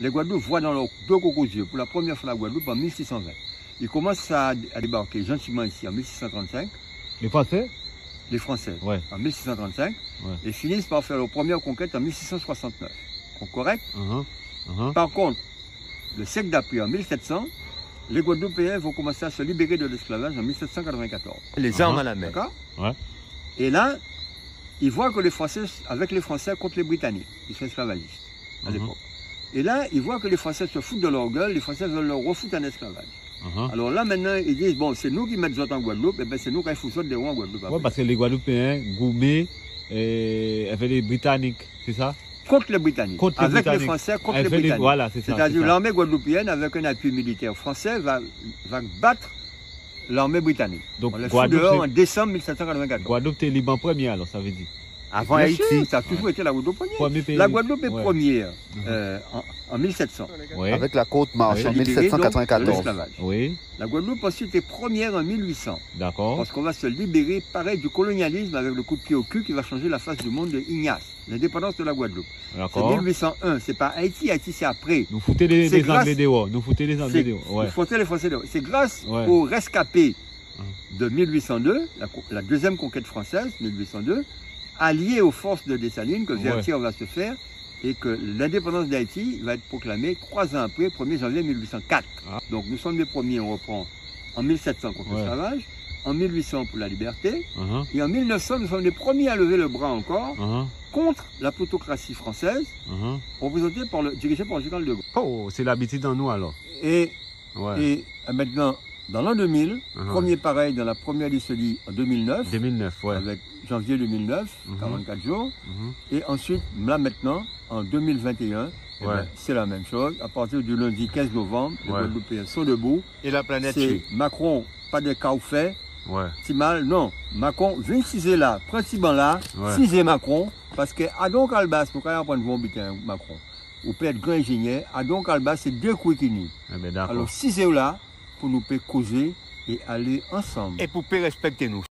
les Guadeloupes voient dans leurs deux cocosiers pour la première fois la Guadeloupe en 1620. Ils commencent à débarquer gentiment ici en 1635. Les Français? Les Français, ouais. En 1635. Ouais. Et finissent par faire leur première conquête en 1669. Correct? Par contre, le siècle d'après, en 1700, les Guadeloupéens vont commencer à se libérer de l'esclavage en 1794. Les armes à la main. D'accord? Ouais. Et là, ils voient que les Français, avec les Français contre les Britanniques, ils sont esclavagistes à l'époque. Et là, ils voient que les Français se foutent de leur gueule, les Français veulent leur refoutre en esclavage. Alors là, maintenant, ils disent, bon, c'est nous qui mettons autres en Guadeloupe, et bien c'est nous qui foutent des rois en Guadeloupe. Oui, parce que les Guadeloupéens, Goumé, avec les Britanniques, c'est ça? Contre les Britanniques. Avec les Français, contre les Britanniques. Voilà, c'est ça. C'est-à-dire l'armée guadeloupéenne, avec un appui militaire français, va battre l'armée britannique. Donc, on les fout dehors en décembre 1794. Guadeloupe est Liban premier, alors ça veut dire. Avant Haïti, ça a toujours été la Guadeloupe première. La Guadeloupe est première en 1700. Ouais. Avec la côte marche en 1794. Oui. La Guadeloupe ensuite est première en 1800. D'accord. Parce qu'on va se libérer, pareil, du colonialisme avec le coup de pied au cul qui va changer la face du monde de Ignace. L'indépendance de la Guadeloupe. C'est 1801, c'est pas Haïti, Haïti c'est après. Nous foutez les Anglais dehors. Nous foutez les Anglais dehors. Nous foutez les Français dehors. C'est grâce aux rescapés de 1802, la deuxième conquête française, 1802, allié aux forces de Dessalines, que Vertier va se faire, et que l'indépendance d'Haïti va être proclamée 3 ans après, 1er janvier 1804. Donc nous sommes les premiers, on reprend en 1700 contre l'esclavage, en 1800 pour la liberté, et en 1900 nous sommes les premiers à lever le bras encore contre la plutocratie française, dirigée par le général de Gaulle. Oh, c'est l'habitude en nous alors. Et maintenant, dans l'an 2000, premier pareil dans la première lycée en 2009. 2009, ouais. Avec janvier 2009, 44 jours. Et ensuite, là maintenant, en 2021, c'est la même chose. À partir du lundi 15 novembre, les Guadeloupéens sont debout. Et la planète suit. Macron, pas de cas fait. Si mal, non. Macron, viens ciser là, prends ce banc là, ciser Macron, parce que à donc Albas, nous quand on prend Macron, ou peut être grand ingénieur, à donc Albas, c'est 2 coups qui nient. Alors ciser là, pour nous causer et aller ensemble. Et pour respecter nous.